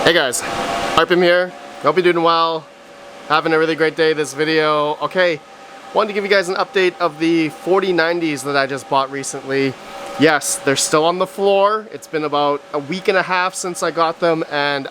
Hey guys, RedPandaMining here. Hope you're doing well. Having a really great day this video. Okay, wanted to give you guys an update of the 4090s that I just bought recently. Yes, they're still on the floor. It's been about a week and a half since I got them, and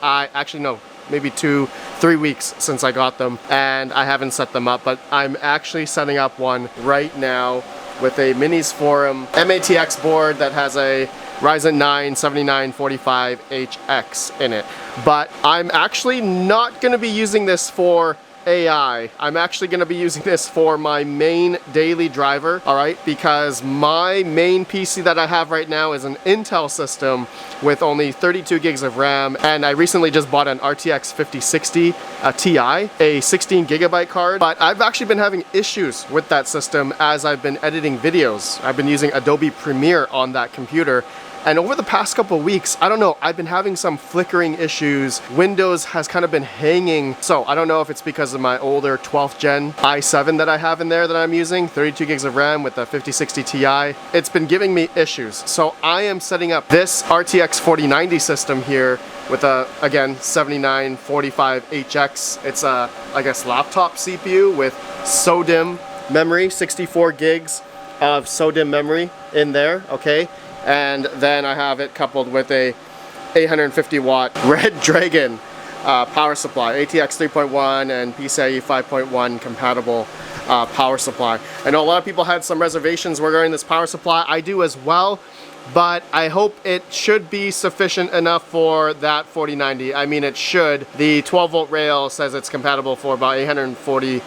maybe 2-3 weeks since I got them, and I haven't set them up, but I'm actually setting up one right now with a Minis Forum MATX board that has a Ryzen 9 7945HX in it. But I'm actually not going to be using this for AI. I'm actually going to be using this for my main daily driver, alright? Because my main PC that I have right now is an Intel system with only 32 gigs of RAM, and I recently just bought an RTX 5060 Ti, a 16 gigabyte card, but I've actually been having issues with that system as I've been editing videos. I've been using Adobe Premiere on that computer. And over the past couple of weeks, I don't know, I've been having some flickering issues. Windows has kind of been hanging. So I don't know if it's because of my older 12th gen i7 that I have in there that I'm using, 32 gigs of RAM with the 5060 Ti. It's been giving me issues. So I am setting up this RTX 4090 system here with a, again, 7945HX. It's a, I guess, laptop CPU with SODIMM memory, 64 gigs of SODIMM memory in there, okay? And then I have it coupled with a 850 watt Red Dragon power supply, ATX 3.1 and PCIe 5.1 compatible power supply. I know a lot of people had some reservations regarding this power supply. I do as well, but I hope it should be sufficient enough for that 4090. I mean, it should. The 12 volt rail says it's compatible for about 840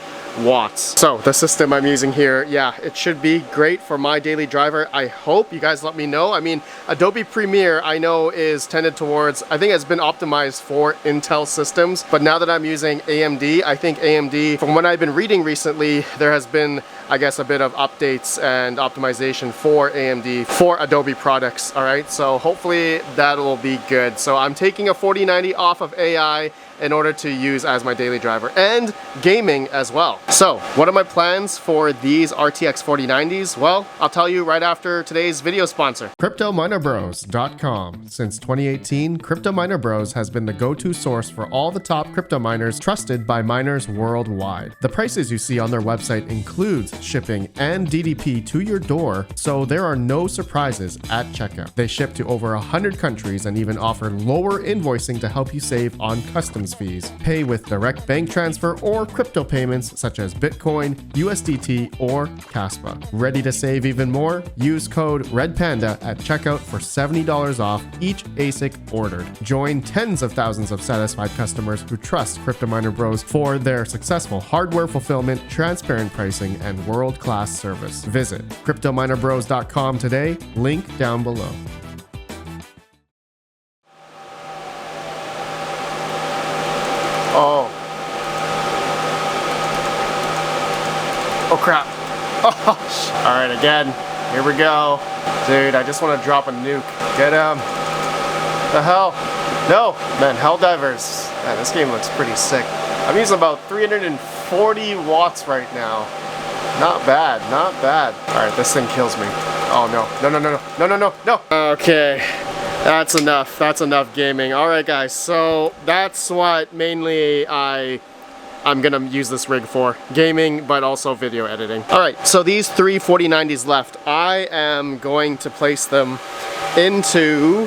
watts. So the system I'm using here, yeah, it should be great for my daily driver. I hope. You guys let me know. I mean, Adobe Premiere I know is tended towards, I think it's been optimized for Intel systems, but now that I'm using AMD, I think AMD, from what I've been reading recently, there has been, I guess, a bit of updates and optimization for AMD for Adobe products. All right, so hopefully that'll be good. So I'm taking a 4090 off of AI in order to use as my daily driver and gaming as well. So what are my plans for these RTX 4090s? Well, I'll tell you right after today's video sponsor. CryptoMinerBros.com. Since 2018, Crypto Miner Bros has been the go-to source for all the top crypto miners trusted by miners worldwide. The prices you see on their website includes shipping and DDP to your door, so there are no surprises at checkout. They ship to over 100 countries and even offer lower invoicing to help you save on customs fees. Pay with direct bank transfer or crypto payments such as Bitcoin, USDT, or Caspa. Ready to save even more? Use code RedPanda at checkout for $70 off each ASIC ordered. Join tens of thousands of satisfied customers who trust Crypto Miner Bros for their successful hardware fulfillment, transparent pricing, and world-class service. Visit CryptoMinerBros.com today, link down below. Oh crap. Oh, alright, again. Here we go. Dude, I just want to drop a nuke. Get him. The hell? No! Man, Helldivers. Man, this game looks pretty sick. I'm using about 340 watts right now. Not bad, not bad. Alright, this thing kills me. Oh no. No, no, no, no. No, no, no, no! Okay. That's enough. That's enough gaming. Alright guys, so that's what mainly I'm gonna use this rig for. Gaming, but also video editing. Alright, so these three 4090s left. I am going to place them into,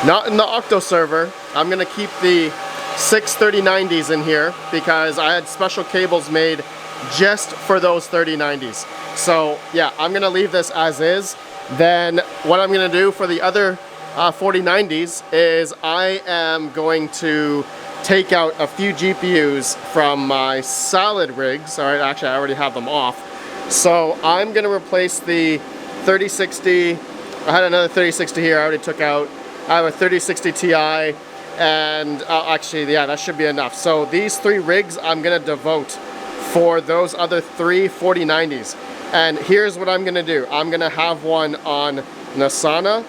not in the Octo server. I'm gonna keep the 6 3090s in here because I had special cables made just for those 3090s. So yeah, I'm gonna leave this as is. Then what I'm gonna do for the other 4090s is I am going to take out a few GPUs from my salad rigs. All right, actually I already have them off. So I'm gonna replace the 3060. I had another 3060 here I already took out. I have a 3060 Ti, and actually, yeah, that should be enough. So these three rigs I'm gonna devote for those other three 4090s. And here's what I'm gonna do. I'm gonna have one on Nasana,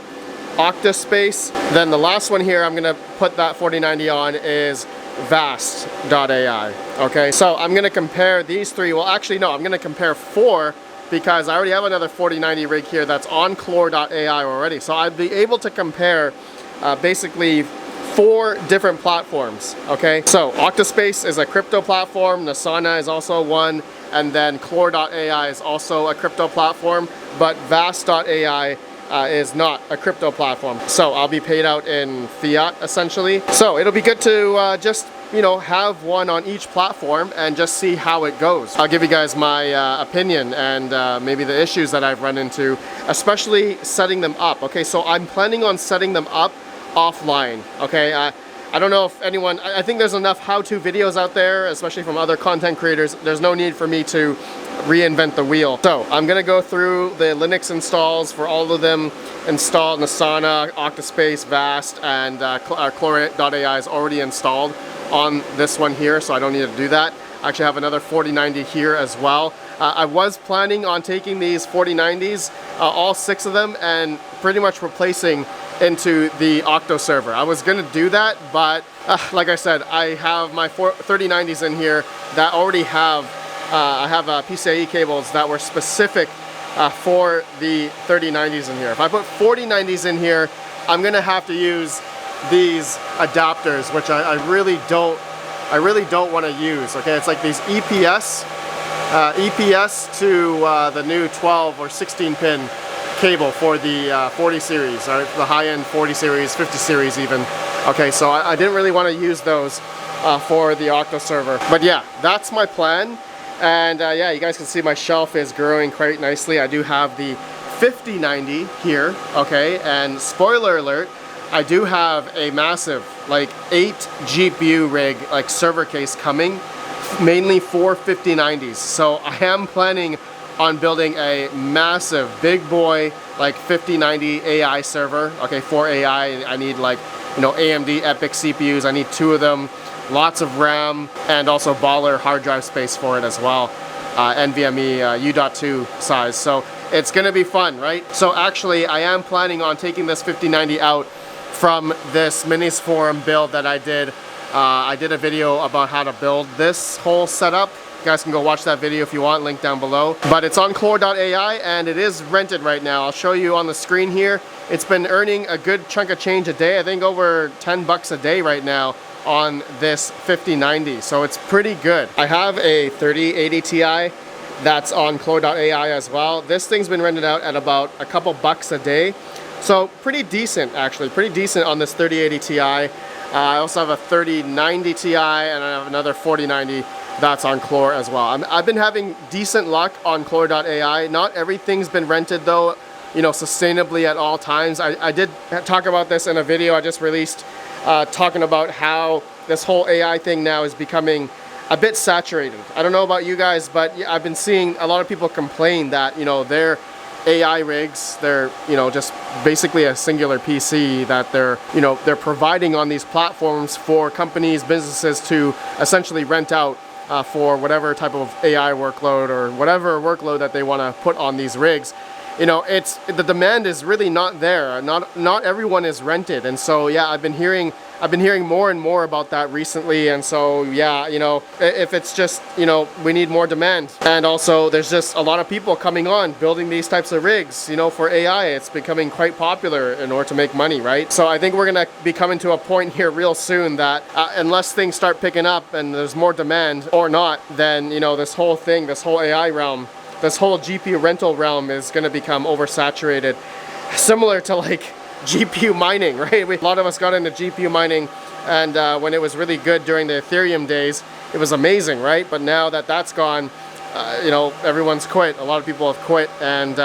Octaspace. Then the last one here I'm gonna put that 4090 on is Vast.ai. Okay, so I'm gonna compare these three. Well, actually no, I'm gonna compare four because I already have another 4090 rig here that's on Clore.ai already. So I'd be able to compare basically 4 different platforms, okay? So Octaspace is a crypto platform, Nasana is also one, and then Chlor.ai is also a crypto platform, but Vast.ai is not a crypto platform. So I'll be paid out in fiat essentially. So it'll be good to just, you know, have one on each platform and just see how it goes. I'll give you guys my opinion and maybe the issues that I've run into, especially setting them up. Okay, so I'm planning on setting them up offline. Okay, I don't know if anyone, I think there's enough how-to videos out there, especially from other content creators. There's no need for me to reinvent the wheel. So I'm gonna go through the Linux installs for all of them, install Nasana, Octaspace, Vast, and Chlor.ai is already installed on this one here, so I don't need to do that. I actually have another 4090 here as well. I was planning on taking these 4090s, all 6 of them, and pretty much replacing into the Octo server. I was gonna do that, but like I said, I have my 3090s in here that already have I have PCIe cables that were specific for the 3090s in here. If I put 4090s in here, I'm gonna have to use these adapters, which I really don't want to use. Okay, it's like these EPS to the new 12 or 16 pin cable for the 40 series, or the high-end 40 series, 50 series even. Okay, so I didn't really want to use those for the Octo server. But yeah, that's my plan. And yeah, you guys can see my shelf is growing quite nicely. I do have the 5090 here, okay, and spoiler alert, I do have a massive, like 8 GPU rig, like server case coming, mainly for 5090s. So I am planning on building a massive, big boy, like 5090 AI server. Okay, for AI, I need like, you know, AMD EPYC CPUs. I need 2 of them, lots of RAM, and also baller hard drive space for it as well. NVMe U.2 size. So it's gonna be fun, right? So actually, I am planning on taking this 5090 out from this Minis Forum build that I did. I did a video about how to build this whole setup. You guys can go watch that video if you want, link down below. But it's on Chlor.ai and it is rented right now. I'll show you on the screen here. It's been earning a good chunk of change a day. I think over 10 bucks a day right now on this 5090. So it's pretty good. I have a 3080 Ti that's on Chlor.ai as well. This thing's been rented out at about a couple bucks a day. So pretty decent, actually, pretty decent on this 3080 Ti. I also have a 3090 Ti and I have another 4090 that's on Chlor as well. I've been having decent luck on Chlor.ai. Not everything's been rented though, you know, sustainably at all times. I did talk about this in a video I just released, talking about how this whole AI thing now is becoming a bit saturated. I don't know about you guys, but I've been seeing a lot of people complain that, you know, their AI rigs, they're, you know, just basically a singular PC that they're, you know, they're providing on these platforms for companies, businesses to essentially rent out for whatever type of AI workload or whatever workload that they want to put on these rigs. You know, it's, the demand is really not there. Not everyone is rented, and so yeah, I've been hearing more and more about that recently. And so yeah, you know, if it's just, you know, we need more demand, and also there's just a lot of people coming on building these types of rigs, you know, for AI. It's becoming quite popular in order to make money, right? So I think we're gonna be coming to a point here real soon that unless things start picking up and there's more demand or not, then, you know, this whole thing, this whole AI realm, this whole GPU rental realm is going to become oversaturated, similar to like GPU mining, right? A lot of us got into GPU mining, and when it was really good during the Ethereum days, it was amazing, right? But now that that's gone, you know, everyone's quit. A lot of people have quit, and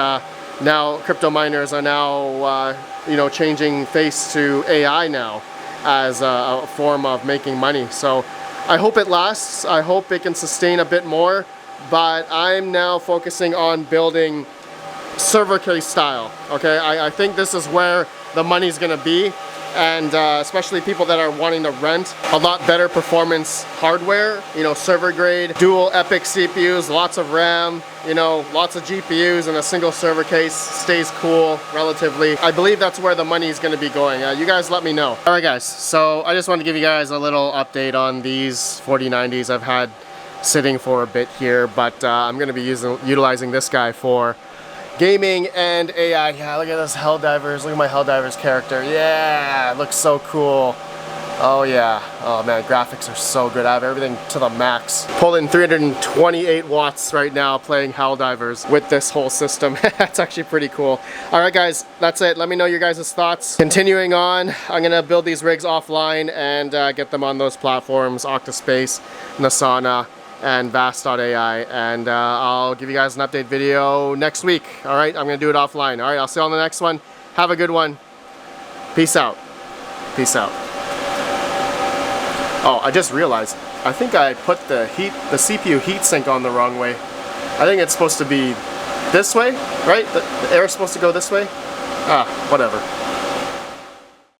now crypto miners are now, you know, changing face to AI now as a form of making money. So I hope it lasts. I hope it can sustain a bit more. But I'm now focusing on building server case style, okay? I think this is where the money's gonna be, and especially people that are wanting to rent a lot better performance hardware, you know, server grade, dual EPYC CPUs, lots of RAM, you know, lots of GPUs, and a single server case stays cool relatively. I believe that's where the money is gonna be going. You guys let me know. All right guys, so I just want to give you guys a little update on these 4090s I've had sitting for a bit here, but I'm going to be utilizing this guy for gaming and AI. Yeah, look at those Helldivers. Look at my Helldivers character. Yeah, it looks so cool. Oh yeah, oh man, graphics are so good. I have everything to the max. Pulling 328 watts right now playing Helldivers with this whole system. That's actually pretty cool. Alright guys, that's it. Let me know your guys' thoughts. Continuing on, I'm gonna build these rigs offline and get them on those platforms, Octaspace, Nasana, and Vast.ai, and I'll give you guys an update video next week. Alright, I'm gonna do it offline. Alright, I'll see you on the next one. Have a good one. Peace out. Peace out. Oh, I just realized, I think I put the CPU heatsink on the wrong way. I think it's supposed to be this way, right? The air is supposed to go this way? Ah, whatever.